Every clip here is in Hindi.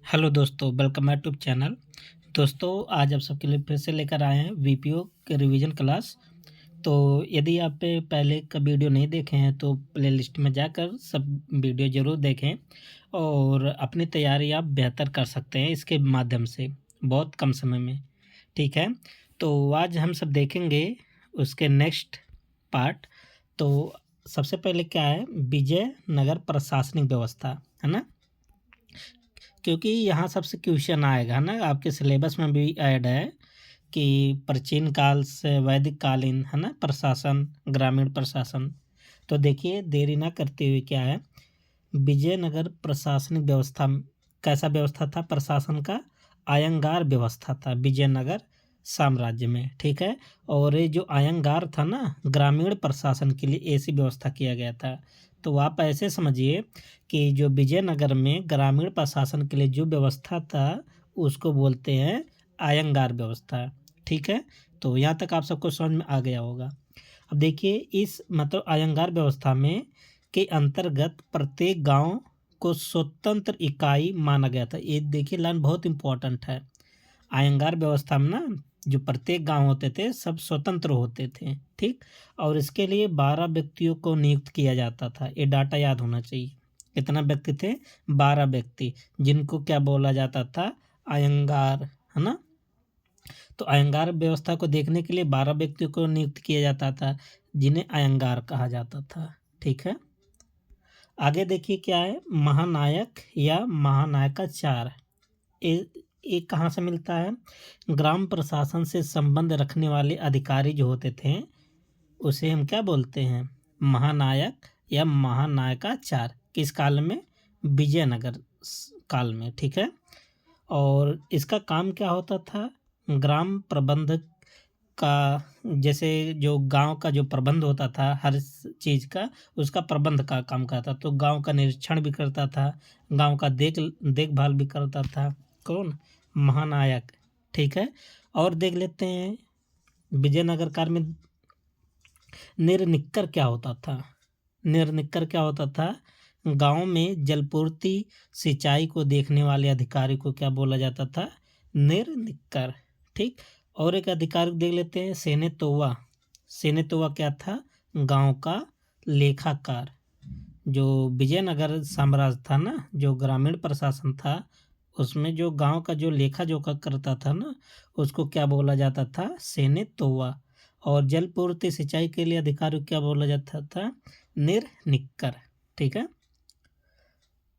हेलो दोस्तों, वेलकम माय यूट्यूब चैनल। दोस्तों, आज आप सबके लिए फिर से लेकर आए हैं वीपीओ के रिवीजन क्लास। तो यदि आप पहले का वीडियो नहीं देखे हैं तो प्लेलिस्ट में जाकर सब वीडियो ज़रूर देखें और अपनी तैयारी आप बेहतर कर सकते हैं इसके माध्यम से बहुत कम समय में। ठीक है, तो आज हम सब देखेंगे उसके नेक्स्ट पार्ट। तो सबसे पहले क्या है, विजयनगर प्रशासनिक व्यवस्था, है ना। क्योंकि यहाँ सबसे क्वेश्चन आएगा ना, आपके सिलेबस में भी ऐड है कि प्राचीन काल से वैदिक कालीन, है ना, प्रशासन, ग्रामीण प्रशासन। तो देखिए, देरी ना करते हुए क्या है, विजयनगर प्रशासनिक व्यवस्था कैसा व्यवस्था था प्रशासन का? आयंगार व्यवस्था था विजयनगर साम्राज्य में। ठीक है, और ये जो आयंगार था ना, ग्रामीण प्रशासन के लिए ऐसी व्यवस्था किया गया था। तो आप ऐसे समझिए कि जो विजयनगर में ग्रामीण प्रशासन के लिए जो व्यवस्था था उसको बोलते हैं आयंगार व्यवस्था। ठीक है, तो यहाँ तक आप सबको समझ में आ गया होगा। अब देखिए, इस मतलब आयंगार व्यवस्था में के अंतर्गत प्रत्येक गांव को स्वतंत्र इकाई माना गया था। ये देखिए, लाइन बहुत इंपॉर्टेंट है। आयंगार व्यवस्था में ना, जो प्रत्येक गांव होते थे सब स्वतंत्र होते थे। ठीक, और इसके लिए 12 व्यक्तियों को नियुक्त किया जाता था। ये डाटा याद होना चाहिए। कितना व्यक्ति थे? 12 व्यक्ति, जिनको क्या बोला जाता था? आयंगार, है ना। तो अयंगार व्यवस्था को देखने के लिए 12 व्यक्तियों को नियुक्त किया जाता था, जिन्हें अयंगार कहा जाता था। ठीक है, आगे देखिए क्या है, महानायक या महानायकाचार। ये ये कहाँ से मिलता है? ग्राम प्रशासन से संबंध रखने वाले अधिकारी जो होते थे उसे हम क्या बोलते हैं? महानायक या महानायकाचार। किस काल में? विजयनगर काल में। ठीक है, और इसका काम क्या होता था? ग्राम प्रबंधक का, जैसे जो गांव का जो प्रबंध होता था हर चीज़ का, उसका प्रबंध का काम करता। तो गांव का निरीक्षण भी करता था, गांव का देखभाल भी करता था। कौन? महानायक। ठीक है, और देख लेते हैं विजयनगर काल में निर्निक्कर क्या होता था। निर्निक्कर क्या होता था? गांव में जलपूर्ति सिंचाई को देखने वाले अधिकारी को क्या बोला जाता था? निर्निक्कर। ठीक, और एक अधिकारी देख लेते हैं, सेनेतोवा। सेनेतोवा क्या था? गांव का लेखाकार। जो विजयनगर साम्राज्य था ना, जो ग्रामीण प्रशासन था, उसमें जो गांव का जो लेखा जोखा करता था ना, उसको क्या बोला जाता था? सेनेतोवा। और जल पूर्ति सिंचाई के लिए अधिकारी को क्या बोला जाता था? निर्निक्कर। ठीक है,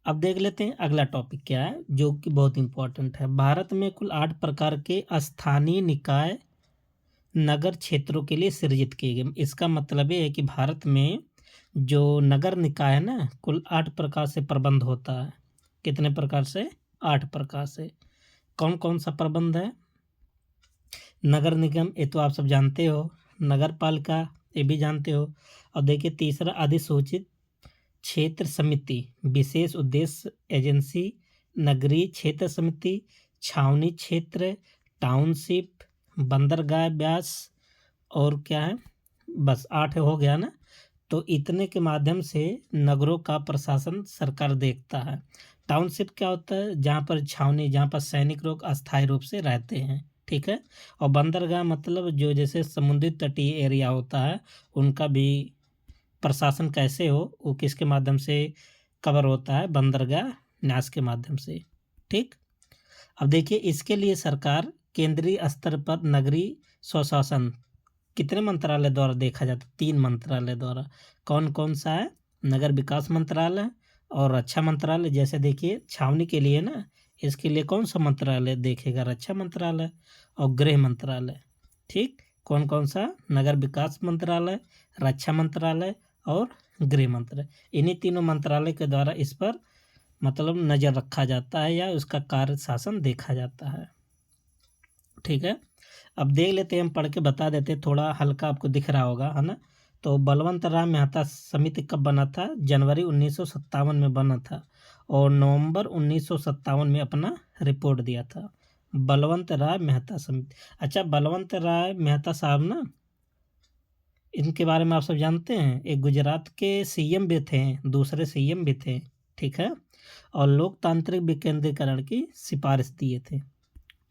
अब देख लेते हैं अगला टॉपिक क्या है, जो कि बहुत इंपॉर्टेंट है। भारत में कुल 8 प्रकार के स्थानीय निकाय नगर क्षेत्रों के लिए सृजित किए गए। इसका मतलब ये है कि भारत में जो नगर निकाय है ना, कुल 8 प्रकार से प्रबंध होता है। कितने प्रकार से? 8 प्रकार से। कौन कौन सा प्रबंध है? नगर निगम, ये तो आप सब जानते हो। नगर पालिका, ये भी जानते हो। और देखिए तीसरा, अधिसूचित क्षेत्र समिति, विशेष उद्देश्य एजेंसी, नगरीय क्षेत्र समिति, छावनी क्षेत्र, टाउनशिप, बंदरगाह ब्यास, और क्या है? बस 8 हो गया ना। तो इतने के माध्यम से नगरों का प्रशासन सरकार देखता है। टाउनशिप क्या होता है? जहाँ पर छावनी, जहाँ पर सैनिक लोग अस्थायी रूप से रहते हैं। ठीक है, और बंदरगाह मतलब जो जैसे समुद्री तटीय एरिया होता है, उनका भी प्रशासन कैसे हो, वो किसके माध्यम से कवर होता है? बंदरगाह न्यास के माध्यम से। ठीक, अब देखिए इसके लिए सरकार केंद्रीय स्तर पर नगरीय स्वशासन कितने मंत्रालय द्वारा देखा जाता है? 3 मंत्रालय द्वारा। कौन कौन सा है? नगर विकास मंत्रालय और रक्षा मंत्रालय। जैसे देखिए छावनी के लिए ना, इसके लिए कौन सा मंत्रालय देखेगा? रक्षा मंत्रालय और गृह मंत्रालय। ठीक, कौन कौन सा? नगर विकास मंत्रालय, रक्षा मंत्रालय और गृह मंत्रालय। इन्हीं तीनों मंत्रालय के द्वारा इस पर मतलब नज़र रखा जाता है या उसका कार्य शासन देखा जाता है। ठीक है, अब देख लेते हैं, हम पढ़ के बता देते हैं, थोड़ा हल्का आपको दिख रहा होगा, है ना। तो बलवंत राय मेहता समिति कब बना था? जनवरी 1957 में बना था, और नवंबर 1957 में अपना रिपोर्ट दिया था। बलवंत राय मेहता समिति। अच्छा, बलवंत राय मेहता साहब ना, इनके बारे में आप सब जानते हैं, एक गुजरात के सीएम भी थे, दूसरे सीएम भी थे। ठीक है, और लोकतांत्रिक विकेंद्रीकरण की सिफारिश दिए थे।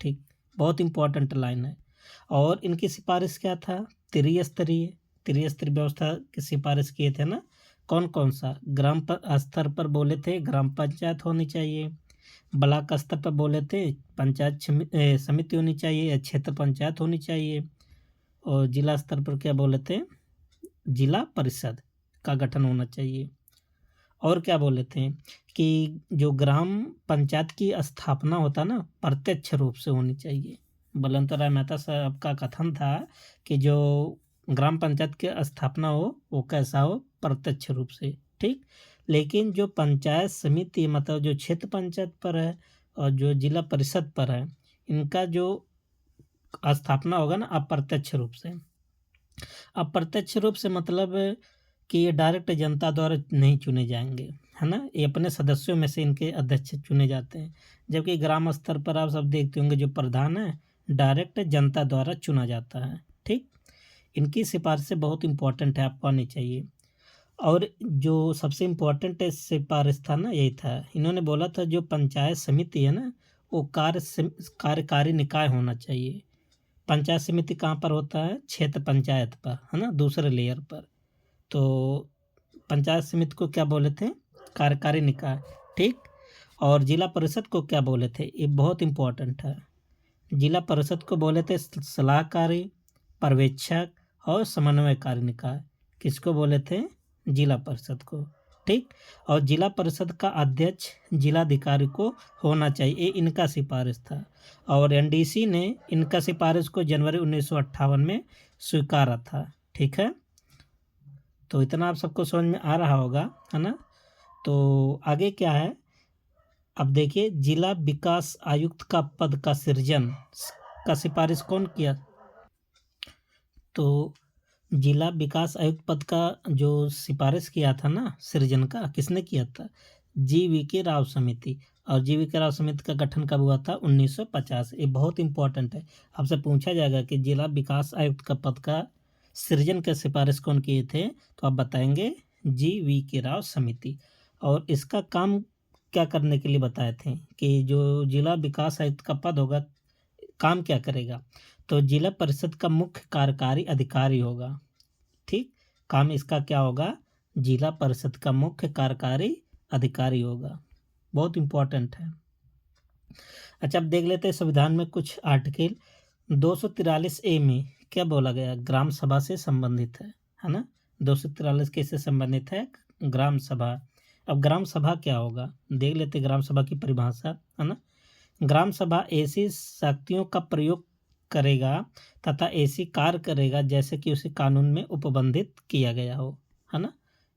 ठीक, बहुत इंपॉर्टेंट लाइन है। और इनकी सिफारिश क्या था? त्रिस्तरीय त्रिस्तरीय व्यवस्था की सिफारिश किए थे ना। कौन कौन सा? ग्राम स्तर पर बोले थे ग्राम पंचायत होनी चाहिए, ब्लॉक स्तर पर बोले थे पंचायत समिति होनी चाहिए या क्षेत्र पंचायत होनी चाहिए, और जिला स्तर पर क्या बोले थे? जिला परिषद का गठन होना चाहिए। और क्या बोले थे कि जो ग्राम पंचायत की स्थापना होता ना प्रत्यक्ष रूप से होनी चाहिए। बलवंत राय मेहता साहब का कथन था कि जो ग्राम पंचायत की स्थापना हो वो कैसा हो? प्रत्यक्ष रूप से। ठीक, लेकिन जो पंचायत समिति मतलब जो क्षेत्र पंचायत पर है और जो जिला परिषद पर है, इनका जो स्थापना होगा ना अप्रत्यक्ष रूप से। अप्रत्यक्ष रूप से मतलब कि ये डायरेक्ट जनता द्वारा नहीं चुने जाएंगे, है ना। ये अपने सदस्यों में से इनके अध्यक्ष चुने जाते हैं। जबकि ग्राम स्तर पर आप सब देखते होंगे जो प्रधान है डायरेक्ट जनता द्वारा चुना जाता है। ठीक, इनकी सिफारिशें बहुत इंपॉर्टेंट है, आपको आनी चाहिए। और जो सबसे इम्पोर्टेंट सिफारिश था ना यही था, इन्होंने बोला था जो पंचायत समिति है ना वो कार्यकारी निकाय होना चाहिए। पंचायत समिति कहाँ पर होता है? क्षेत्र पंचायत पर, है ना, दूसरे लेयर पर। तो पंचायत समिति को क्या बोले थे? कार्यकारी निकाय। ठीक, और जिला परिषद को क्या बोले थे? ये बहुत इंपॉर्टेंट है। जिला परिषद को बोले थे सलाहकारी, पर्यवेक्षक और समन्वयकारी निकाय। किसको बोले थे? जिला परिषद को। ठीक, और जिला परिषद का अध्यक्ष जिलाधिकारी को होना चाहिए, ये इनका सिफारिश था। और एनडीसी ने इनका सिफारिश को जनवरी 1958 में स्वीकारा था। ठीक है, तो इतना आप सबको समझ में आ रहा होगा, है ना। तो आगे क्या है, अब देखिए जिला विकास आयुक्त का पद का सृजन का सिफारिश कौन किया? तो जिला विकास आयुक्त पद का जो सिफारिश किया था ना सृजन का, किसने किया था? GV.K. राव समिति। और GV.K. राव समिति का गठन कब हुआ था? 1950। ये बहुत इंपॉर्टेंट है, आपसे पूछा जाएगा कि जिला विकास आयुक्त का पद का सृजन का सिफारिश कौन किए थे, तो आप बताएंगे GV.K. राव समिति। और इसका काम क्या करने के लिए बताए थे कि जो जिला विकास आयुक्त का पद होगा काम क्या करेगा? तो जिला परिषद का मुख्य कार्यकारी अधिकारी होगा। ठीक, काम इसका क्या होगा? जिला परिषद का मुख्य कार्यकारी अधिकारी होगा। बहुत इंपॉर्टेंट है। अच्छा, अब देख लेते हैं संविधान में कुछ आर्टिकल। 243A में क्या बोला गया? ग्राम सभा से संबंधित है ना। 243 किससे संबंधित है? ग्राम सभा। अब ग्राम सभा क्या होगा देख लेते, ग्राम सभा की परिभाषा, है ना। ग्राम सभा ऐसी शक्तियों का प्रयोग करेगा तथा ऐसी कार्य करेगा जैसे कि उसे कानून में उपबंधित किया गया हो, है ना।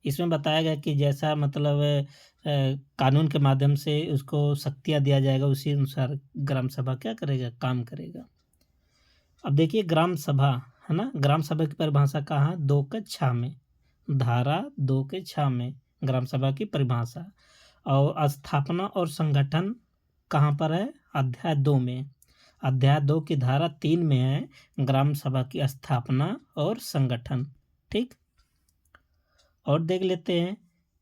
इसमें बताया गया कि जैसा मतलब कानून के माध्यम से उसको शक्तियाँ दिया जाएगा, उसी अनुसार ग्राम सभा क्या करेगा? काम करेगा। अब देखिए ग्राम सभा, है ना। ग्राम सभा की परिभाषा कहाँ? 2(6) में, धारा 2(6) में ग्राम सभा की परिभाषा। और स्थापना और संगठन कहाँ पर है? अध्याय 2 में। अध्याय 2 की धारा 3 में है ग्राम सभा की स्थापना और संगठन। ठीक, और देख लेते हैं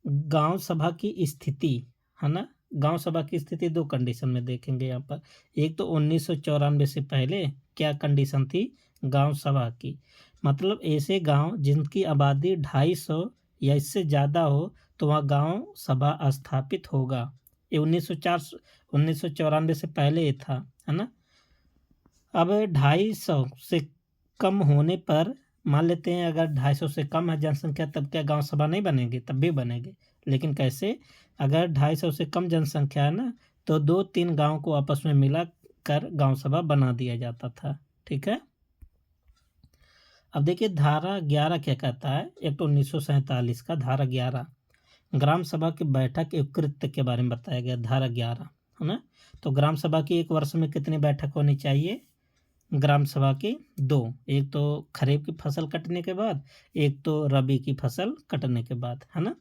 गांव सभा की स्थिति, है ना। गांव सभा की स्थिति 2 कंडीशन में देखेंगे यहाँ पर। एक तो 1994 से पहले क्या कंडीशन थी? गांव सभा की मतलब ऐसे गांव जिनकी आबादी 250 या इससे ज़्यादा हो तो वहाँ गांव सभा स्थापित होगा। ये 1994 से पहले ये था, है ना। अब 250 से कम होने पर मान लेते हैं अगर 250 से कम है जनसंख्या तब क्या गांव सभा नहीं बनेगी? तब भी बनेगी, लेकिन कैसे? अगर 250 से कम जनसंख्या है ना तो 2-3 गांव को आपस में मिला कर गांव सभा बना दिया जाता था। ठीक है, अब देखिए धारा 11 क्या कहता है। एक तो 1947 का धारा 11 ग्राम सभा की बैठक एवं कृत्य के बारे में बताया गया। धारा 11, है ना। तो ग्राम सभा की एक वर्ष में कितनी बैठक होनी चाहिए? ग्राम सभा की 2, एक तो खरीफ की फसल कटने के बाद, एक तो रबी की फसल कटने के बाद, है ना।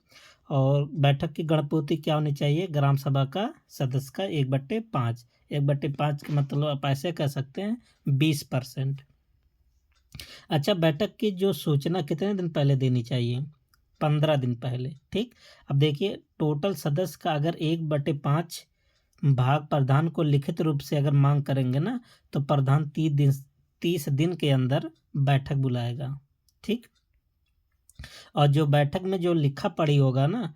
और बैठक की गणपूर्ति क्या होनी चाहिए? ग्राम सभा का सदस्य का 1/5। 1/5 का मतलब आप ऐसे कह सकते हैं 20%। अच्छा, बैठक की जो सूचना कितने दिन पहले देनी चाहिए? 15 दिन पहले। ठीक, अब देखिए टोटल सदस्य का अगर 1/5 भाग प्रधान को लिखित रूप से अगर मांग करेंगे ना, तो प्रधान 30 दिन के अंदर बैठक बुलाएगा। ठीक, और जो बैठक में जो लिखा पढ़ी होगा ना,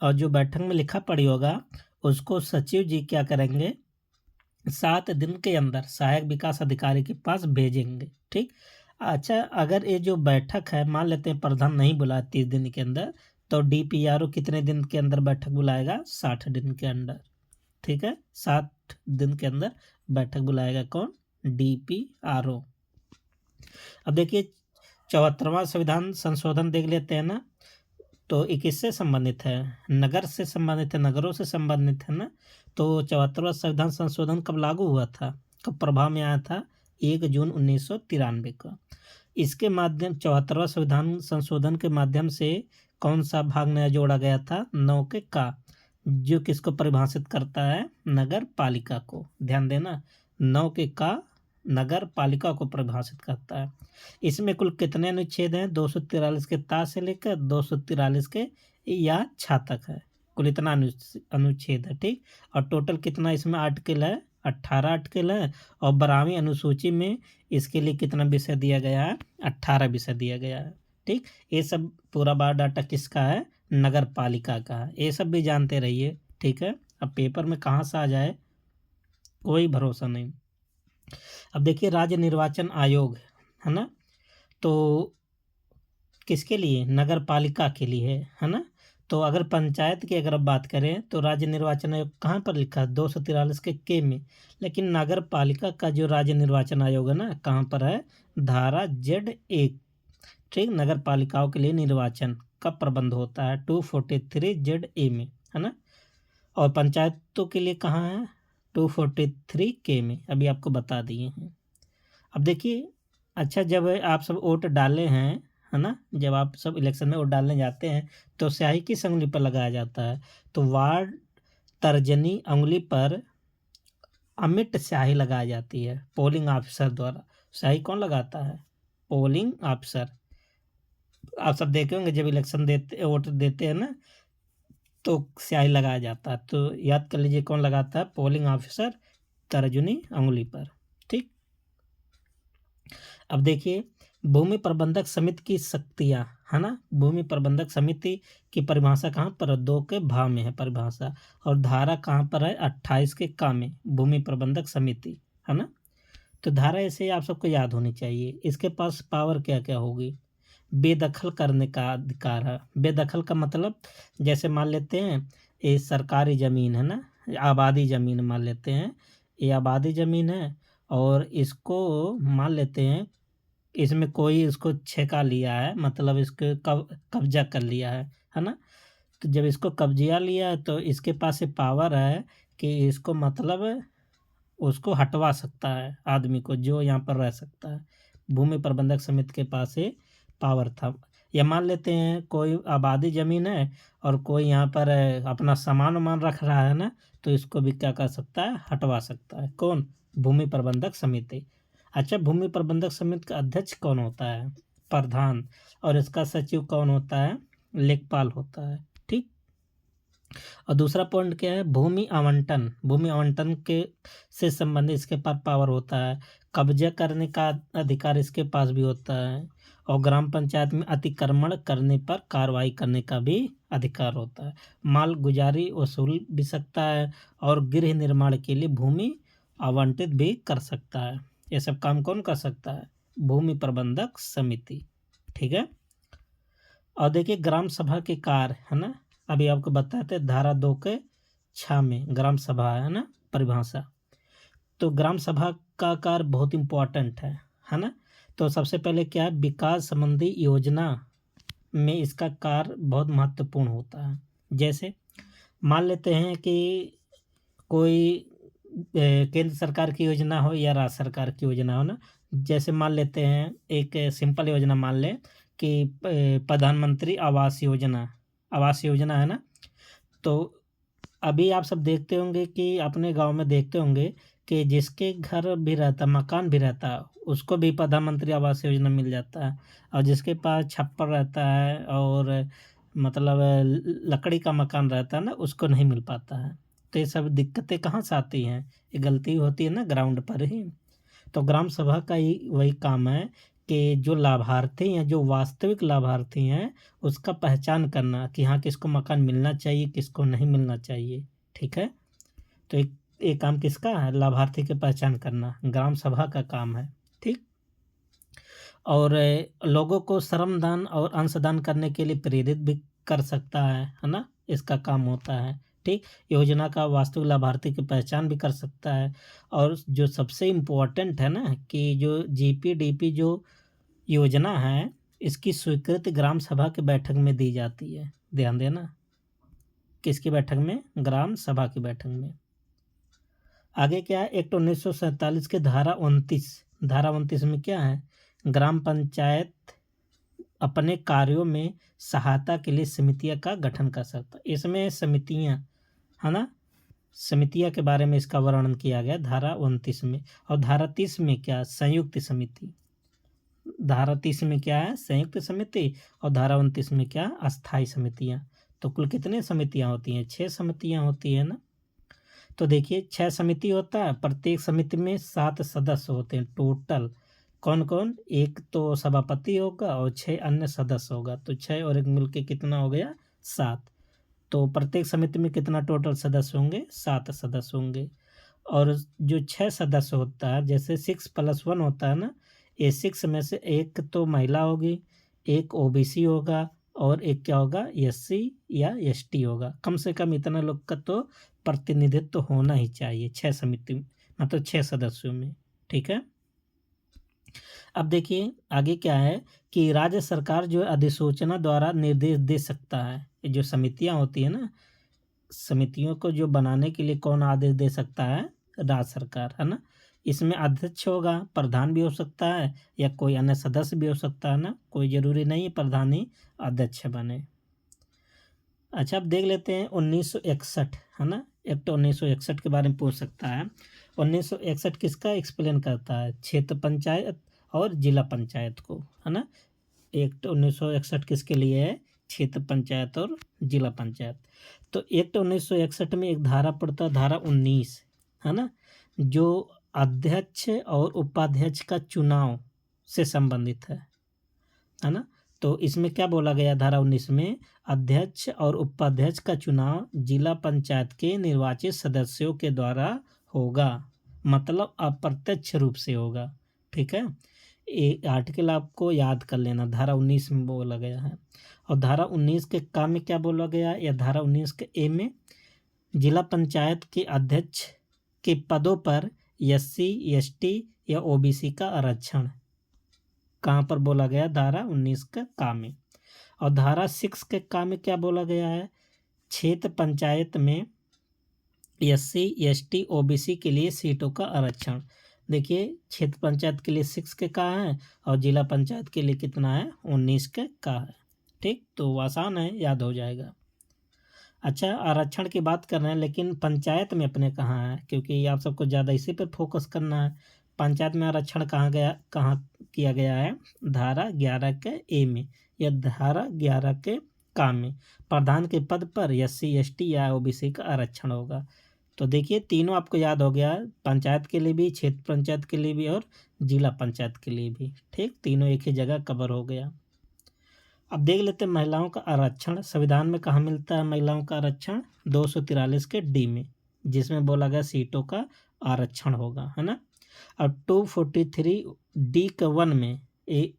और जो बैठक में लिखा पढ़ी होगा उसको सचिव जी क्या करेंगे, 7 दिन के अंदर सहायक विकास अधिकारी के पास भेजेंगे। ठीक, अच्छा अगर ये जो बैठक है मान लेते हैं प्रधान नहीं बुलाया 30 दिन के अंदर, तो DPRO कितने दिन के अंदर बैठक बुलाएगा, 60 दिन के अंदर। ठीक है, 60 दिन के अंदर बैठक बुलाएगा कौन, DPRO। अब देखिए 74वां संविधान संशोधन देख लेते हैं ना, तो ये किससे संबंधित है, नगर से संबंधित है, नगरों से संबंधित है ना। तो 74वां संविधान संशोधन कब लागू हुआ था, कब प्रभाव में आया था, 1 जून 1993 को। इसके माध्यम 74वां संविधान संशोधन के माध्यम से कौन सा भाग नया जोड़ा गया था, 9 के का, जो किसको परिभाषित करता है, नगर पालिका को। ध्यान देना, 9 के का नगर पालिका को परिभाषित करता है। इसमें कुल कितने अनुच्छेद हैं, 243 के ता से लेकर 243 के या छा तक है, कुल इतना अनुच्छेद है। ठीक, और टोटल कितना इसमें आर्टिकल है, 18 आर्टिकल है। और 12वीं अनुसूची में इसके लिए कितना विषय दिया गया है, 18 विषय दिया गया है। ठीक, ये सब पूरा बायोडाटा किसका है, नगर पालिका का है। ये सब भी जानते रहिए। ठीक है, अब पेपर में कहाँ से आ जाए कोई भरोसा नहीं। अब देखिए राज्य निर्वाचन आयोग है ना, तो किसके लिए, नगर पालिका के लिए है ना। तो अगर पंचायत की अगर अब बात करें तो राज्य निर्वाचन आयोग कहाँ पर लिखा है, 243 के में। लेकिन नगर पालिका का जो राज्य निर्वाचन आयोग है ना, कहाँ पर है, धारा Z1। ठीक, नगर पालिकाओं के लिए निर्वाचन का प्रबंध होता है 243 में, है ना। और पंचायतों के लिए कहाँ है, 243 में, अभी आपको बता दिए हैं। अब देखिए, अच्छा जब आप सब वोट डाले हैं, है ना, जब आप सब इलेक्शन में वोट डालने जाते हैं तो स्याही किस उंगली पर लगाया जाता है, तो वार्ड तर्जनी उंगली पर अमिट स्याही लगाई जाती है पोलिंग ऑफिसर द्वारा। स्याही कौन लगाता है, पोलिंग ऑफिसर। आप सब देखे होंगे जब इलेक्शन देते वोट देते हैं ना, तो स्याही लगाया जाता है। तो याद कर लीजिए कौन लगाता है, पोलिंग ऑफिसर, तर्जनी उंगली पर। ठीक, अब देखिए भूमि प्रबंधक समिति की शक्तियां, है ना। भूमि प्रबंधक समिति की परिभाषा कहाँ पर, 2 के भा में है परिभाषा। और धारा कहाँ पर है, 28 के का में, भूमि प्रबंधक समिति, है ना। तो धारा ऐसे आप सबको याद होनी चाहिए। इसके पास पावर क्या क्या होगी, बेदखल करने का अधिकार है। बेदखल का मतलब जैसे मान लेते हैं ये सरकारी ज़मीन है ना, आबादी ज़मीन मान लेते हैं, ये आबादी ज़मीन है और इसको मान लेते हैं इसमें कोई इसको छेका लिया है, मतलब इसको कब्जा कर लिया है ना। तो जब इसको कब्जा लिया है तो इसके पास ये पावर है कि इसको मतलब उसको हटवा सकता है आदमी को जो यहाँ पर रह सकता है। भूमि प्रबंधक समिति के पास ये पावर था। या मान लेते हैं कोई आबादी ज़मीन है और कोई यहाँ पर अपना सामान वामान रख रहा है ना, तो इसको भी क्या कर सकता है, हटवा सकता है। कौन, भूमि प्रबंधक समिति। अच्छा भूमि प्रबंधक समिति का अध्यक्ष कौन होता है, प्रधान। और इसका सचिव कौन होता है, लेखपाल होता है। ठीक, और दूसरा पॉइंट क्या है, भूमि आवंटन। भूमि आवंटन के से संबंधित इसके पास पावर होता है। कब्जा करने का अधिकार इसके पास भी होता है। और ग्राम पंचायत में अतिक्रमण करने पर कार्रवाई करने का भी अधिकार होता है। माल गुजारी वसूल भी सकता है और गृह निर्माण के लिए भूमि आवंटित भी कर सकता है। ये सब काम कौन कर सकता है, भूमि प्रबंधक समिति। ठीक है, और देखिए ग्राम सभा के कार्य, है ना, अभी आपको बताते हैं धारा 2 के 6 में ग्राम सभा है ना परिभाषा। तो ग्राम सभा का कार्य बहुत इम्पोर्टेंट है ना। तो सबसे पहले क्या है, विकास संबंधी योजना में इसका कार्य बहुत महत्वपूर्ण होता है। जैसे मान लेते हैं कि कोई केंद्र सरकार की योजना हो या राज्य सरकार की योजना हो ना। जैसे मान लेते हैं एक सिंपल योजना मान लें कि प्रधानमंत्री आवास योजना है ना। तो अभी आप सब देखते होंगे कि अपने गांव में देखते होंगे कि जिसके घर भी रहता, मकान भी रहता, उसको भी प्रधानमंत्री आवास योजना मिल जाता है, और जिसके पास छप्पर रहता है और मतलब लकड़ी का मकान रहता है ना, उसको नहीं मिल पाता है। तो ये सब दिक्कतें कहाँ से आती हैं? ये गलती होती है ना ग्राउंड पर ही। तो ग्राम सभा का ही वही काम है कि जो लाभार्थी हैं, जो वास्तविक लाभार्थी हैं, उसका पहचान करना कि हाँ किसको मकान मिलना चाहिए, किसको नहीं मिलना चाहिए। ठीक है, तो एक काम किसका है? लाभार्थी की पहचान करना ग्राम सभा का काम है। ठीक, और लोगों को श्रमदान और अंशदान करने के लिए प्रेरित भी कर सकता है ना, इसका काम होता है। ठीक, योजना का वास्तविक लाभार्थी की पहचान भी कर सकता है। और जो सबसे इम्पोर्टेंट है ना कि जो जीपीडीपी जो योजना है, इसकी स्वीकृति ग्राम सभा की बैठक में दी जाती है। ध्यान देना, किसकी बैठक में? ग्राम सभा की बैठक में। आगे क्या है? एक्ट 1947 के धारा 29 में क्या है? ग्राम पंचायत अपने कार्यों में सहायता के लिए समितियां का गठन कर सकता है। इसमें समितियां है ना, समितियां के बारे में इसका वर्णन किया गया धारा 29 में। और धारा 30 में क्या? संयुक्त समिति। धारा 30 में क्या है? संयुक्त समिति। और धारा 29 में क्या? अस्थायी समितियां। तो कुल कितने समितियां होती हैं? 6 समितियां होती है ना। तो देखिए 6 समिति होता है, प्रत्येक समिति में 7 सदस्य होते हैं टोटल। कौन कौन? एक तो सभापति होगा और 6 अन्य सदस्य होगा। तो 6 और एक मिलके कितना हो गया? 7। तो प्रत्येक समिति में कितना टोटल सदस्य होंगे? 7 सदस्य होंगे। और जो 6 सदस्य होता है, जैसे 6+1 होता है ना, ये 6 में से एक तो महिला होगी, एक ओबीसी होगा, और एक क्या होगा? एससी या एसटी होगा। कम से कम इतना लोग का तो प्रतिनिधित्व तो होना ही चाहिए 6 समिति मतलब 6 सदस्यों में। ठीक है, अब देखिए आगे क्या है कि राज्य सरकार जो अधिसूचना द्वारा निर्देश दे सकता है। ये जो समितियां होती है ना, समितियों को जो बनाने के लिए कौन आदेश दे सकता है? राज्य सरकार, है ना। इसमें अध्यक्ष होगा, प्रधान भी हो सकता है, या कोई अन्य सदस्य भी हो सकता है ना, कोई जरूरी नहीं है प्रधान ही अध्यक्ष बने। अच्छा, अब देख लेते हैं 1961, है ना। एक्ट 1961 के बारे में पूछ सकता है। 1961 किसका एक्सप्लेन करता है? क्षेत्र पंचायत और जिला पंचायत को, है ना। एक्ट 1961 किसके लिए है? क्षेत्र पंचायत और जिला पंचायत। तो एक्ट 1961 में एक धारा पड़ता है, धारा 19, है ना, जो अध्यक्ष और उपाध्यक्ष का चुनाव से संबंधित है ना। तो इसमें क्या बोला गया? धारा 19 में अध्यक्ष और उपाध्यक्ष का चुनाव जिला पंचायत के निर्वाचित सदस्यों के द्वारा होगा, मतलब अप्रत्यक्ष रूप से होगा। ठीक है, ये आर्टिकल आपको याद कर लेना, धारा 19 में बोला गया है। और धारा 19 के का में क्या बोला गया? या धारा 19 के ए में जिला पंचायत के अध्यक्ष के पदों पर एससी, एसटी या ओबीसी का आरक्षण कहाँ पर बोला गया? धारा 19 का का में। और धारा 6 के का में क्या बोला गया है? क्षेत्र पंचायत में एससी, एसटी, ओबीसी के लिए सीटों का आरक्षण। देखिए क्षेत्र पंचायत के लिए 6 के का है, और जिला पंचायत के लिए कितना है? 19 के का है। ठीक, तो आसान है, याद हो जाएगा। अच्छा, आरक्षण की बात कर रहे हैं, लेकिन पंचायत में अपने कहाँ है? क्योंकि आप सबको ज़्यादा इसी पर फोकस करना है। पंचायत में आरक्षण कहाँ किया गया है? धारा 11 के ए में या धारा 11 के का में प्रधान के पद पर एससी, एसटी या ओबीसी का आरक्षण होगा। तो देखिए तीनों आपको याद हो गया, पंचायत के लिए भी, क्षेत्र पंचायत के लिए भी, और जिला पंचायत के लिए भी। ठीक, तीनों एक ही जगह कवर हो गया। अब देख लेते हैं महिलाओं का आरक्षण संविधान में कहाँ मिलता है? महिलाओं का आरक्षण 243 के डी में, जिसमें बोला गया सीटों का आरक्षण होगा, है ना। अब 243 डी के 1 में एक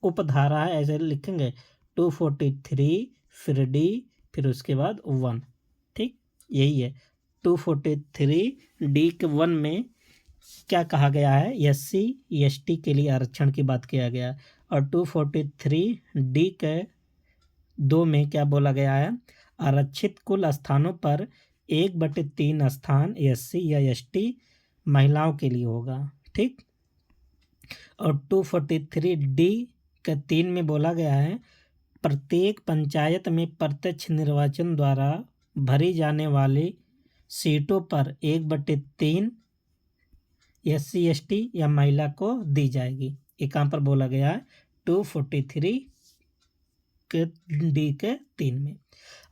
उपधारा है, ऐसे लिखेंगे 243 फिर डी फिर उसके बाद 1। ठीक, यही है 243 डी के 1 में क्या कहा गया है? एससी, एसटी के लिए आरक्षण की बात किया गया। और 243 डी के 2 में क्या बोला गया है? आरक्षित कुल स्थानों पर 1/3 स्थान एससी या एसटी महिलाओं के लिए होगा। ठीक, और 243 डी के 3 में बोला गया है प्रत्येक पंचायत में प्रत्यक्ष निर्वाचन द्वारा भरी जाने वाली सीटों पर 1/3 SC/ST या महिला को दी जाएगी। ये कहाँ पर बोला गया है? 243 के डी के 3 में।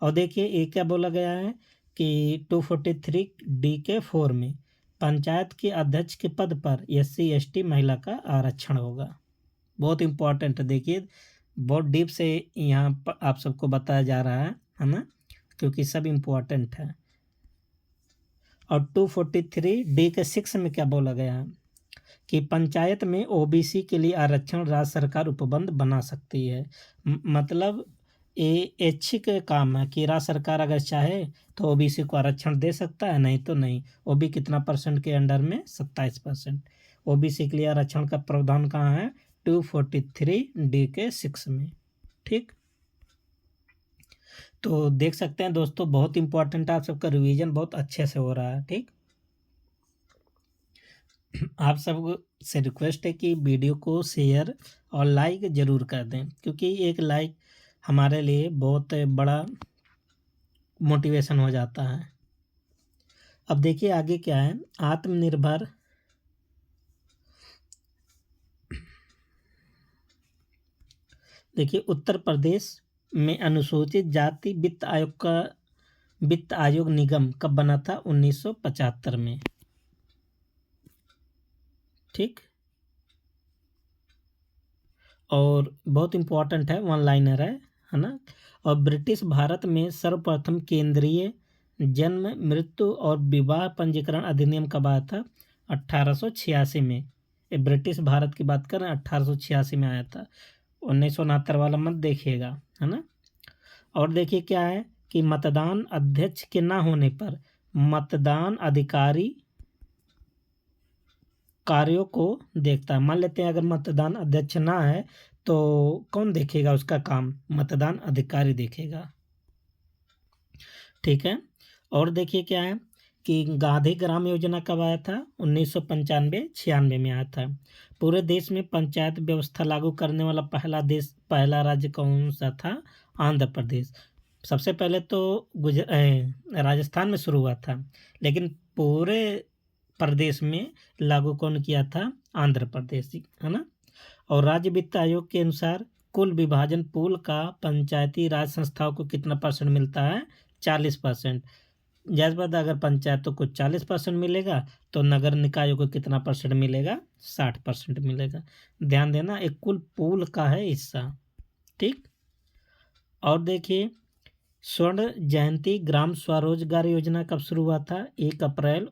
और देखिए ये क्या बोला गया है कि 243 डी के 4 में पंचायत के अध्यक्ष के पद पर SC/ST महिला का आरक्षण होगा। बहुत इम्पोर्टेंट है, देखिए बहुत डीप से यहाँ पर आप सबको बताया जा रहा है ना, क्योंकि सब इम्पोर्टेंट है। और 243 डी के 6 में क्या बोला गया है कि पंचायत में OBC के लिए आरक्षण राज्य सरकार उपबंध बना सकती है। मतलब ये ऐच्छिक काम है कि राज्य सरकार अगर चाहे तो OBC को आरक्षण दे सकता है, नहीं तो नहीं। OBC कितना परसेंट के अंडर में? 27%। OBC के लिए आरक्षण का प्रावधान कहाँ है? 243 डी के 6 में। ठीक, तो देख सकते हैं दोस्तों, बहुत इंपॉर्टेंट है, आप सबका रिवीजन बहुत अच्छे से हो रहा है। ठीक, आप सब से रिक्वेस्ट है कि वीडियो को शेयर और लाइक ज़रूर कर दें, क्योंकि एक लाइक हमारे लिए बहुत बड़ा मोटिवेशन हो जाता है। अब देखिए आगे क्या है, आत्मनिर्भर देखिए उत्तर प्रदेश में अनुसूचित जाति वित्त आयोग निगम कब बना था? 1975 में। ठीक, और बहुत इम्पोर्टेंट है, वन लाइनर है ना। और ब्रिटिश भारत में सर्वप्रथम केंद्रीय जन्म मृत्यु और विवाह पंजीकरण अधिनियम कब आया था? 1886 में। ये ब्रिटिश भारत की बात कर रहे हैं, 1886 में आया था। 1969 वाला मत देखिएगा, है ना। और देखिए क्या है कि मतदान अध्यक्ष के ना होने पर मतदान अधिकारी कार्यों को देखता है। मान लेते हैं अगर मतदान अध्यक्ष ना है तो कौन देखेगा उसका काम? मतदान अधिकारी देखेगा। ठीक है, और देखिए क्या है कि गांधी ग्राम योजना कब आया था? 1995-96 में आया था। पूरे देश में पंचायत व्यवस्था लागू करने वाला पहला राज्य कौन सा था? आंध्र प्रदेश। सबसे पहले तो राजस्थान में शुरू हुआ था, लेकिन पूरे प्रदेश में लागू कौन किया था? आंध्र प्रदेश, है ना। और राज्य वित्त आयोग के अनुसार कुल विभाजन पूल का पंचायती राज संस्थाओं को कितना परसेंट मिलता है? 40%। जायज़ बात, अगर पंचायतों को 40% मिलेगा तो नगर निकायों को कितना परसेंट मिलेगा? 60% मिलेगा। ध्यान देना, एक कुल पूल का है हिस्सा। ठीक, और देखिए स्वर्ण जयंती ग्राम स्वरोजगार योजना कब शुरू हुआ था? 1 अप्रैल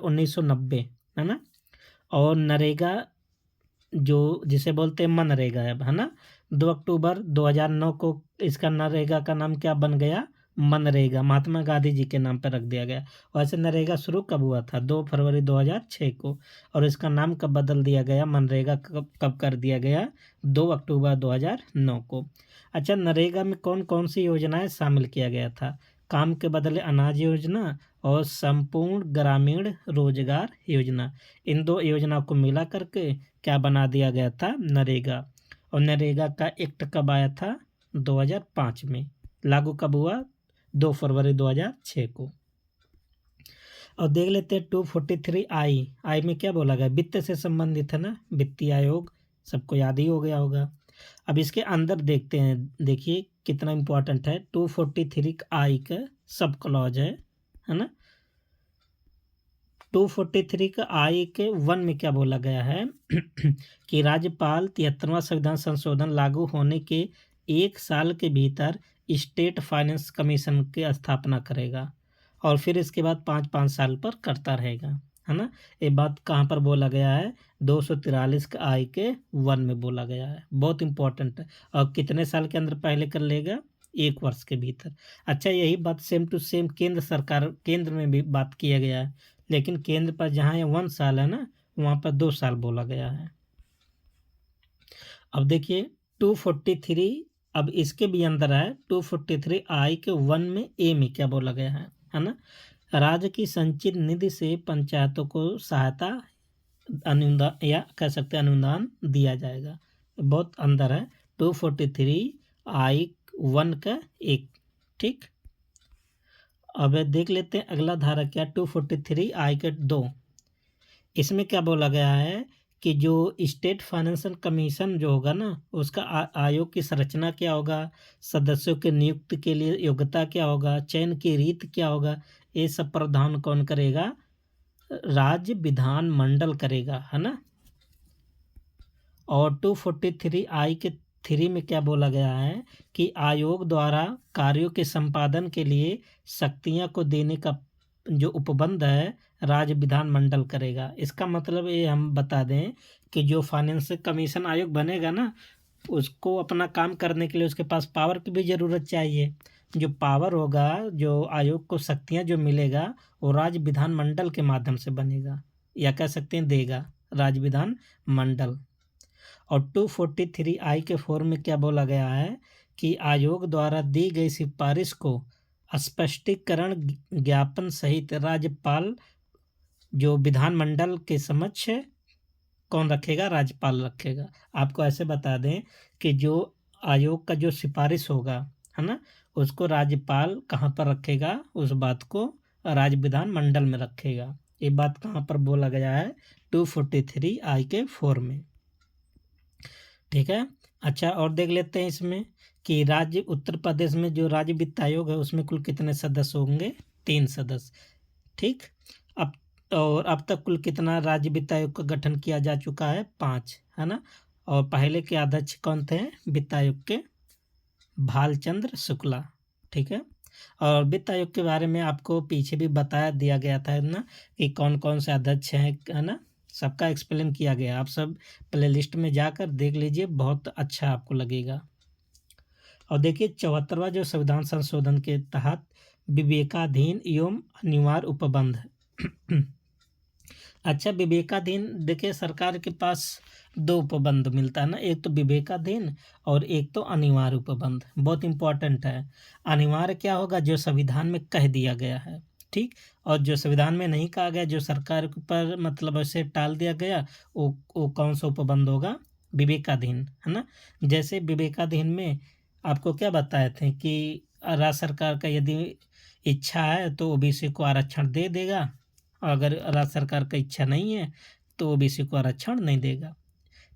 1990, है ना। और नरेगा जो जिसे बोलते हैं मनरेगा है ना, 2 अक्टूबर 2009 को इसका नरेगा का नाम क्या बन गया? मनरेगा। महात्मा गांधी जी के नाम पर रख दिया गया। वैसे नरेगा शुरू कब हुआ था? 2 फरवरी 2006 को। और इसका नाम कब बदल दिया गया? मनरेगा कब कर दिया गया? 2 अक्टूबर 2009 को। अच्छा, नरेगा में कौन कौन सी योजनाएं शामिल किया गया था? काम के बदले अनाज योजना और संपूर्ण ग्रामीण रोजगार योजना। इन दो योजना को मिला करके क्या बना दिया गया था? नरेगा। और नरेगा का एक्ट कब आया था? 2005 में। लागू कब हुआ? 2 फरवरी 2006 को। और देख लेते हैं 243 आई में क्या बोला गया? वित्त से संबंधित है ना, वित्तीय आयोग, सबको याद ही हो गया होगा। अब इसके अंदर देखते हैं, देखिए कितना इंपॉर्टेंट है। 243 आई का सब क्लॉज है ना। 243 का आई के 1 में क्या बोला गया है कि राज्यपाल 73वां संविधान संशोधन लागू होने के 1 साल के भीतर स्टेट फाइनेंस कमीशन की स्थापना करेगा, और फिर इसके बाद 5-5 साल पर करता रहेगा, है ना। ये बात कहाँ पर बोला गया है? 243 का आई के 1 में बोला गया है। बहुत इंपॉर्टेंट है। और कितने साल के अंदर पहले कर लेगा? 1 वर्ष के भीतर। अच्छा, यही बात सेम टू सेम केंद्र में भी बात किया गया है, लेकिन केंद्र पर जहाँ ये 1 साल है ना, वहाँ पर 2 साल बोला गया है। अब देखिए 243, अब इसके भी अंदर है 243 आई के 1 में ए में क्या बोला गया है ना। राज्य की संचित निधि से पंचायतों को सहायता अनुदान या कह सकते हैं अनुदान दिया जाएगा। बहुत अंदर है 243 आई 1 का 1। ठीक, अब देख लेते हैं अगला धारा क्या, 243 आई के 2। इसमें क्या बोला गया है कि जो स्टेट फाइनेंशियल कमीशन जो होगा ना, उसका आयोग की संरचना क्या होगा, सदस्यों के नियुक्ति के लिए योग्यता क्या होगा, चयन की रीत क्या होगा, ये सब प्रावधान कौन करेगा, राज्य विधान मंडल करेगा, है ना। और 243 आई के 3 में क्या बोला गया है कि आयोग द्वारा कार्यों के संपादन के लिए शक्तियां को देने का जो उपबंध है राज्य विधान मंडल करेगा। इसका मतलब ये हम बता दें कि जो फाइनेंशियल कमीशन आयोग बनेगा ना, उसको अपना काम करने के लिए उसके पास पावर की भी ज़रूरत चाहिए। जो पावर होगा, जो आयोग को शक्तियां जो मिलेगा, वो राज्य विधान मंडल के माध्यम से बनेगा, या कह सकते हैं देगा, राज्य विधान मंडल। और 243 आई के 4 में क्या बोला गया है कि आयोग द्वारा दी गई सिफारिश को स्पष्टीकरण ज्ञापन सहित राज्यपाल जो विधानमंडल के समक्ष कौन रखेगा, राज्यपाल रखेगा। आपको ऐसे बता दें कि जो आयोग का जो सिफारिश होगा, है ना, उसको राज्यपाल कहाँ पर रखेगा, उस बात को राज्य विधान मंडल में रखेगा। ये बात कहाँ पर बोला गया है, 243 आई के 4 में। ठीक है। अच्छा, और देख लेते हैं इसमें कि राज्य उत्तर प्रदेश में जो राज्य वित्त आयोग है उसमें कुल कितने सदस्य होंगे, 3 सदस्य। ठीक। अब और अब तक कुल कितना राज्य वित्त आयोग का गठन किया जा चुका है, 5, है ना। और पहले के अध्यक्ष कौन थे वित्त आयोग के, भालचंद्र शुक्ला। ठीक है। और वित्त आयोग के बारे में आपको पीछे भी बताया दिया गया था ना, कि कौन कौन से अध्यक्ष हैं, है ना, सबका एक्सप्लेन किया गया। आप सब प्लेलिस्ट में जाकर देख लीजिए, बहुत अच्छा आपको लगेगा। और देखिए 74वां जो संविधान संशोधन के तहत विवेकाधीन एवं अनिवार्य उपबंध। अच्छा, विवेकाधीन देखिए सरकार के पास 2 उपबंध मिलता है ना, एक तो विवेकाधीन और एक तो अनिवार्य उपबंध। बहुत इंपॉर्टेंट है। अनिवार्य क्या होगा, जो संविधान में कह दिया गया है, ठीक। और जो संविधान में नहीं कहा गया, जो सरकार के ऊपर मतलब ऐसे टाल दिया गया, वो कौन सा उपबंध होगा, विवेकाधीन, है ना। जैसे विवेकाधीन में आपको क्या बताए थे कि राज्य सरकार का यदि इच्छा है तो ओबीसी को आरक्षण दे देगा, और अगर राज्य सरकार का इच्छा नहीं है तो ओबीसी को आरक्षण नहीं देगा।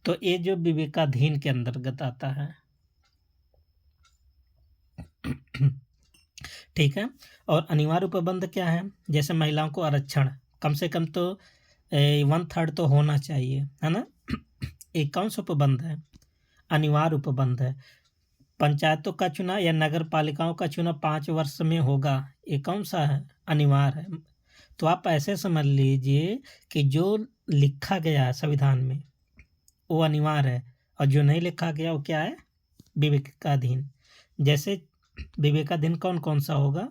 तो ये जो विवेकाधीन के अंतर्गत आता है। ठीक है। और अनिवार्य उपबंध क्या है, जैसे महिलाओं को आरक्षण कम से कम तो 1/3 तो होना चाहिए, है ना। एक कौन सा उपबंध है, अनिवार्य उपबंध है। पंचायतों का चुनाव या नगर पालिकाओं का चुनाव 5 वर्ष में होगा, ये कौन सा है, अनिवार्य है। तो आप ऐसे समझ लीजिए कि जो लिखा गया है संविधान में वो अनिवार्य है, और जो नहीं लिखा गया वो क्या है, विवेकाधीन। जैसे विवेकाधीन कौन कौन सा होगा,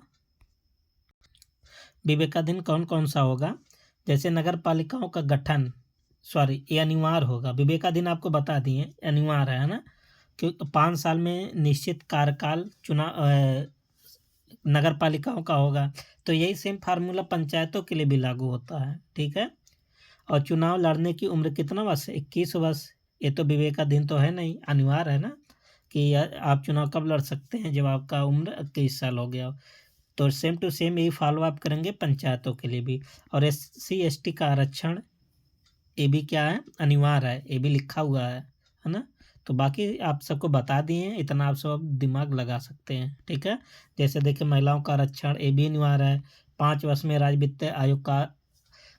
विवेकाधीन कौन कौन सा होगा, जैसे नगर पालिकाओं का गठन, सॉरी ये अनिवार्य होगा। विवेकाधीन आपको बता दिए अनिवार्य है ना, क्योंकि 5 साल में निश्चित कार्यकाल चुनाव नगर पालिकाओं का होगा। तो यही सेम फार्मूला पंचायतों के लिए भी लागू होता है। ठीक है। और चुनाव लड़ने की उम्र कितना वर्ष, 21 वर्ष। ये तो विवेकाधीन तो है नहीं, अनिवार्य है ना, कि आप चुनाव कब लड़ सकते हैं, जब आपका उम्र 21 साल हो गया हो। तो सेम टू सेम यही फॉलो अप करेंगे पंचायतों के लिए भी। और SC ST का आरक्षण ये भी क्या है, अनिवार्य है, ये भी लिखा हुआ है ना। तो बाकी आप सबको बता दिए हैं, इतना आप सब दिमाग लगा सकते हैं। ठीक है। जैसे देखिए महिलाओं का आरक्षण ये भी अनिवार्य है, 5 वर्ष में राज्य वित्त आयोग का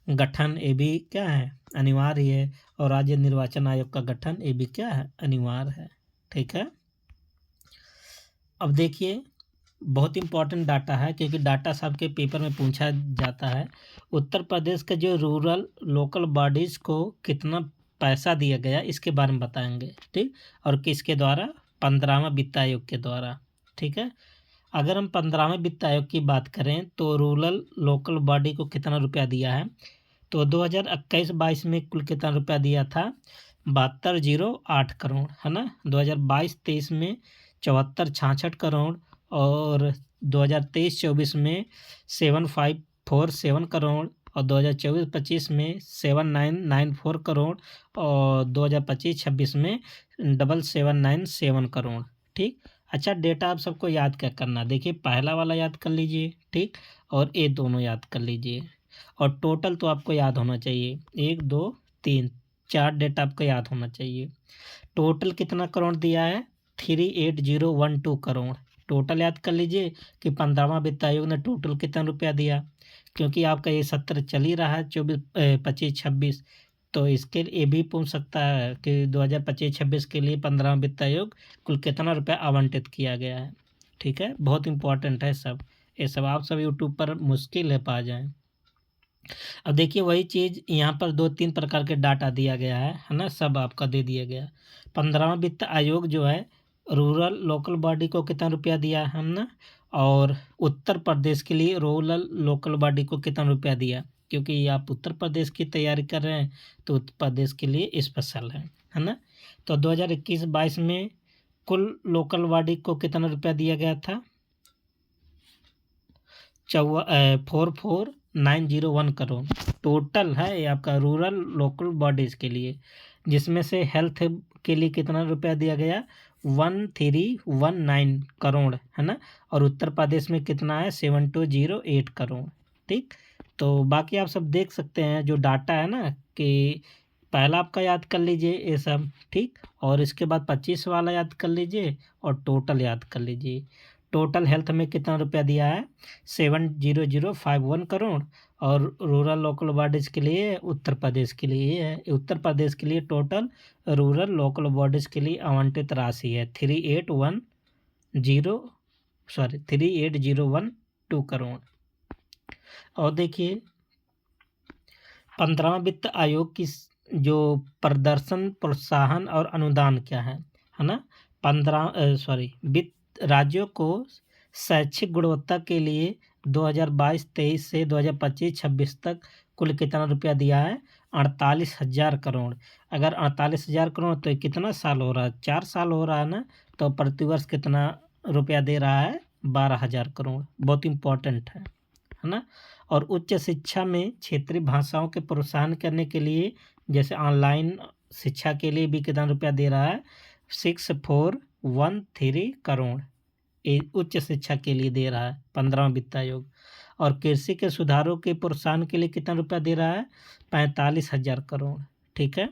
गठन ये भी क्या है, अनिवार्य है। और राज्य निर्वाचन आयोग का गठन ये भी क्या है, अनिवार्य है। ठीक है। अब देखिए बहुत इंपॉर्टेंट डाटा है, क्योंकि डाटा सबके पेपर में पूछा जाता है। उत्तर प्रदेश के जो रूरल लोकल बॉडीज़ को कितना पैसा दिया गया, इसके बारे में बताएंगे। ठीक। और किसके द्वारा, 15वां वित्त आयोग के द्वारा। ठीक है। अगर हम 15वें वित्त आयोग की बात करें तो रूरल लोकल बॉडी को कितना रुपया दिया है, तो 2021-22 में कुल कितना रुपया दिया था, 7208 करोड़, है ना। 2022-23 में 7466 करोड़, और 2023-24 में 7547 करोड़, और 2024-25 में 7994 करोड़, और 2025-26 में 7797 करोड़। ठीक। अच्छा, डेटा आप सबको याद क्या करना, देखिए पहला वाला याद कर लीजिए, ठीक, और ये दोनों याद कर लीजिए, और टोटल तो आपको याद होना चाहिए, 1 2 3 4 डेटा आपको याद होना चाहिए। टोटल कितना करोड़ दिया है, 38012 करोड़। टोटल याद कर लीजिए कि 15वां वित्त आयोग ने टोटल कितना रुपया दिया, क्योंकि आपका ये सत्र चल ही रहा है 25-26, तो इसके लिए ये भी पूछ सकता है कि 2025-26 के लिए 15वां वित्त आयोग कुल कितना रुपया आवंटित किया गया है। ठीक है, बहुत इंपॉर्टेंट है सब, ये सब आप सब यूट्यूब पर मुश्किल है पा जाएं। अब देखिए वही चीज़ यहाँ पर 2-3 प्रकार के डाटा दिया गया है ना, सब आपका दे दिया गया। 15वां वित्त आयोग जो है रूरल लोकल बॉडी को कितना रुपया दिया है हमने, और उत्तर प्रदेश के लिए रूरल लोकल बॉडी को कितना रुपया दिया, क्योंकि आप उत्तर प्रदेश की तैयारी कर रहे हैं तो उत्तर प्रदेश के लिए स्पेशल है ना। तो 2021-22 में कुल लोकल बॉडी को कितना रुपया दिया गया था, 44,901 करोड़ टोटल है ये आपका रूरल लोकल बॉडीज़ के लिए, जिसमें से हेल्थ के लिए कितना रुपया दिया गया, 1319 करोड़ है ना, और उत्तर प्रदेश में कितना है, 7208 करोड़। ठीक, तो बाकी आप सब देख सकते हैं जो डाटा है ना, कि पहला आपका याद कर लीजिए ये सब, ठीक, और इसके बाद 25 वाला याद कर लीजिए और टोटल याद कर लीजिए। टोटल हेल्थ में कितना रुपया दिया है, 70051 करोड़, और रूरल लोकल बॉडीज़ के लिए उत्तर प्रदेश के लिए ये है, उत्तर प्रदेश के लिए टोटल रूरल लोकल बॉडीज़ के लिए आवंटित राशि है 38012 करोड़। और देखिए 15वां वित्त आयोग की जो प्रदर्शन प्रोत्साहन और अनुदान क्या है ना, वित्त राज्यों को शैक्षिक गुणवत्ता के लिए 2022-23 से 2025-26 तक कुल कितना रुपया दिया है, 48,000 करोड़। अगर 48,000 करोड़ तो कितना साल हो रहा है, 4 साल हो रहा है ना, तो प्रतिवर्ष कितना रुपया दे रहा है, 12,000 करोड़। बहुत इम्पोर्टेंट है ना। और उच्च शिक्षा में क्षेत्रीय भाषाओं के प्रोत्साहन करने के लिए, जैसे ऑनलाइन शिक्षा के लिए भी कितना रुपया दे रहा है, 6413 करोड़ उच्च शिक्षा के लिए दे रहा है 15वां वित्त आयोग। और कृषि के सुधारों के प्रोत्साहन के लिए कितना रुपया दे रहा है, 45,000 करोड़। ठीक है,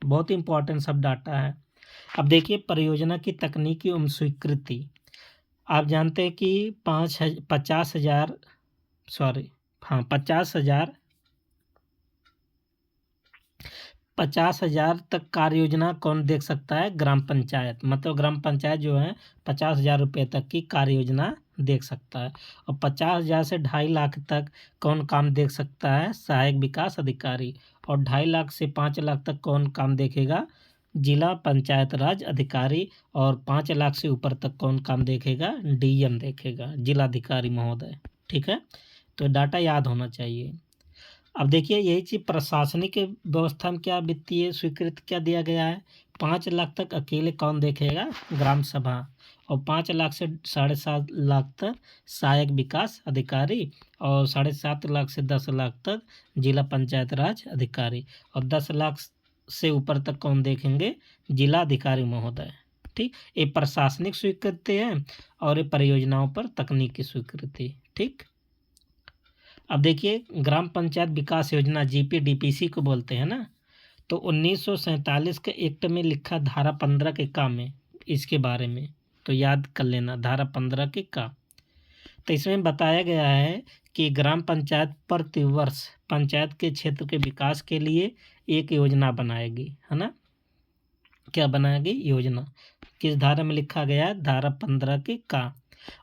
बहुत इंपॉर्टेंट सब डाटा है। अब देखिए परियोजना की तकनीकी एवं स्वीकृति, आप जानते हैं कि 50,000 तक कार्य योजना कौन देख सकता है, ग्राम पंचायत, मतलब ग्राम पंचायत जो है 50,000 रुपये तक की कार्य योजना देख सकता है। और 50,000 से 2.5 लाख तक कौन काम देख सकता है, सहायक विकास अधिकारी। और 2.5 लाख से 5 लाख तक कौन काम देखेगा, जिला पंचायत राज अधिकारी। और 5 लाख से ऊपर तक कौन काम देखेगा, डीएम देखेगा, जिलाधिकारी महोदय। ठीक है, तो डाटा याद होना चाहिए। अब देखिए यही चीज़ प्रशासनिक व्यवस्था में क्या वित्तीय स्वीकृति क्या दिया गया है, 5 लाख तक अकेले कौन देखेगा, ग्राम सभा। और 5 लाख से 7.5 लाख तक सहायक विकास अधिकारी। और 7.5 लाख से 10 लाख तक जिला पंचायत राज अधिकारी। और 10 लाख से ऊपर तक कौन देखेंगे, जिला अधिकारी महोदय। ठीक, ये प्रशासनिक स्वीकृति है और ये परियोजनाओं पर तकनीकी स्वीकृति। ठीक, अब देखिए ग्राम पंचायत विकास योजना जीपीडीपीसी को बोलते हैं ना, तो 1947 के एक्ट में लिखा धारा 15 के का में इसके बारे में, तो याद कर लेना धारा 15 के का। तो इसमें बताया गया है कि ग्राम पंचायत प्रतिवर्ष पंचायत के क्षेत्र के विकास के लिए एक योजना बनाएगी, है ना। क्या बनाएगी, योजना। किस धारा में लिखा गया है, धारा 15 के का।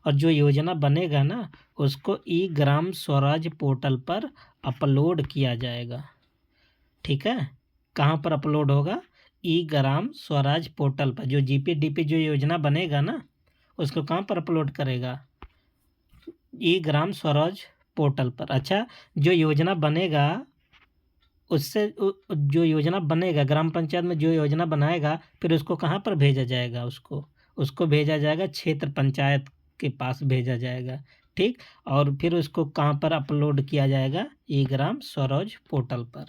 और जो योजना बनेगा ना उसको ई ग्राम स्वराज पोर्टल पर अपलोड किया जाएगा। ठीक है, कहाँ पर अपलोड होगा, ई ग्राम स्वराज पोर्टल पर। जो जीपीडीपी जो योजना बनेगा ना उसको कहाँ पर अपलोड करेगा, ई ग्राम स्वराज पोर्टल पर। अच्छा, जो योजना बनेगा उससे जो योजना बनेगा ग्राम पंचायत में जो योजना बनाएगा फिर उसको कहाँ पर भेजा जाएगा, उसको भेजा जाएगा क्षेत्र पंचायत के पास भेजा जाएगा। ठीक, और फिर उसको कहाँ पर अपलोड किया जाएगा, ई ग्राम स्वराज पोर्टल पर।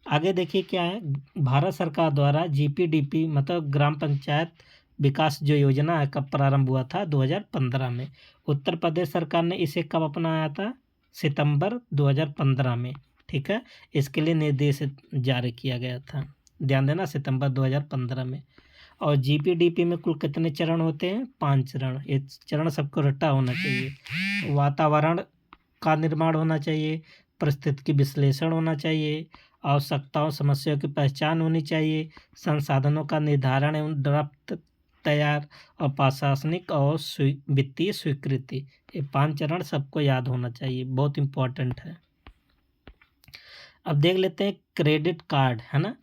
आगे देखिए क्या है, भारत सरकार द्वारा जीपीडीपी मतलब ग्राम पंचायत विकास जो योजना है कब प्रारंभ हुआ था? 2015 में। उत्तर प्रदेश सरकार ने इसे कब अपनाया था? सितंबर 2015 में। ठीक है, इसके लिए निर्देश जारी किया गया था, ध्यान देना, सितंबर 2015 में। और जीपीडीपी में कुल कितने चरण होते हैं? 5 चरण। ये चरण सबको रट्टा होना चाहिए। वातावरण का निर्माण होना चाहिए, परिस्थिति विश्लेषण होना चाहिए, आवश्यकताओं समस्याओं की पहचान होनी चाहिए, संसाधनों का निर्धारण एवं ड्राफ्ट तैयार, और प्रशासनिक और वित्तीय स्वीकृति। ये 5 चरण सबको याद होना चाहिए, बहुत इम्पोर्टेंट है। अब देख लेते हैं क्रेडिट कार्ड, है ना।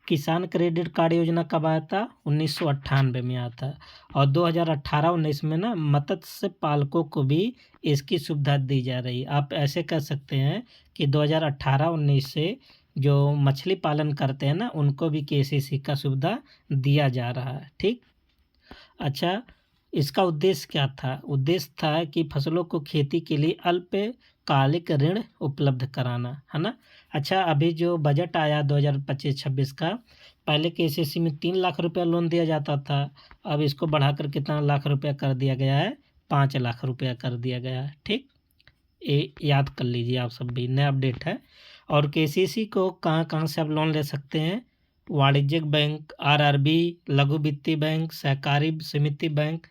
किसान क्रेडिट कार्ड योजना कब आया था? 1998 में आया था। और 2018-19 में ना मत्स्य पालकों को भी इसकी सुविधा दी जा रही है। आप ऐसे कर सकते हैं कि 2018-19 से जो मछली पालन करते हैं ना उनको भी केसीसी का सुविधा दिया जा रहा है। ठीक, अच्छा, इसका उद्देश्य क्या था? उद्देश्य था कि फसलों को खेती के लिए अल्पकालिक ऋण उपलब्ध कराना, है ना। अच्छा, अभी जो बजट आया 2025-26 का, पहले केसीसी में 3 लाख रुपया लोन दिया जाता था, अब इसको बढ़ाकर कितना लाख रुपया कर दिया गया है? 5 लाख रुपया कर दिया गया है। ठीक, ये याद कर लीजिए आप सब भी, नया अपडेट है। और केसीसी को कहाँ कहाँ से आप लोन ले सकते हैं? वाणिज्यिक बैंक, आरआरबी, लघु वित्तीय बैंक, सहकारी समिति बैंक,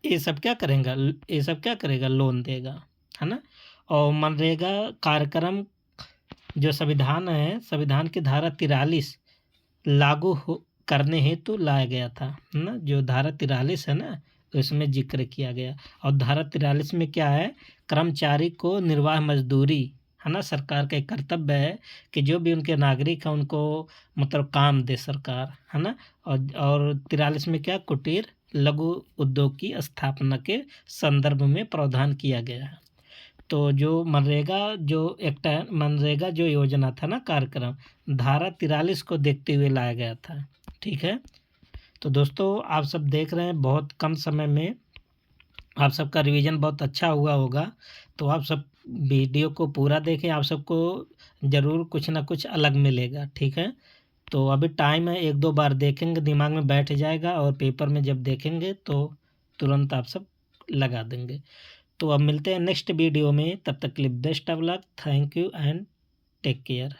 ये सब क्या करेगा? ये सब क्या करेगा? लोन देगा, है ना। और मनरेगा कार्यक्रम जो संविधान है, संविधान की धारा 43 लागू करने हेतु लाया गया था, है ना। जो धारा 43 है ना, उसमें जिक्र किया गया। और धारा 43 में क्या है? कर्मचारी को निर्वाह मजदूरी, है ना। सरकार का एक कर्तव्य है कि जो भी उनके नागरिक हैं उनको मतलब काम दे सरकार, है ना। और 43 में क्या? कुटीर लघु उद्योग की स्थापना के संदर्भ में प्रावधान किया गया है। तो जो मनरेगा जो योजना था ना, कार्यक्रम, धारा 43 को देखते हुए लाया गया था। ठीक है, तो दोस्तों आप सब देख रहे हैं बहुत कम समय में आप सबका रिवीजन बहुत अच्छा हुआ होगा। तो आप सब वीडियो को पूरा देखें, आप सबको ज़रूर कुछ ना कुछ अलग मिलेगा। ठीक है, तो अभी टाइम है, 1-2 बार देखेंगे दिमाग में बैठ जाएगा, और पेपर में जब देखेंगे तो तुरंत आप सब लगा देंगे। तो अब मिलते हैं नेक्स्ट वीडियो में, तब तक के लिए best of luck, thank you and take care.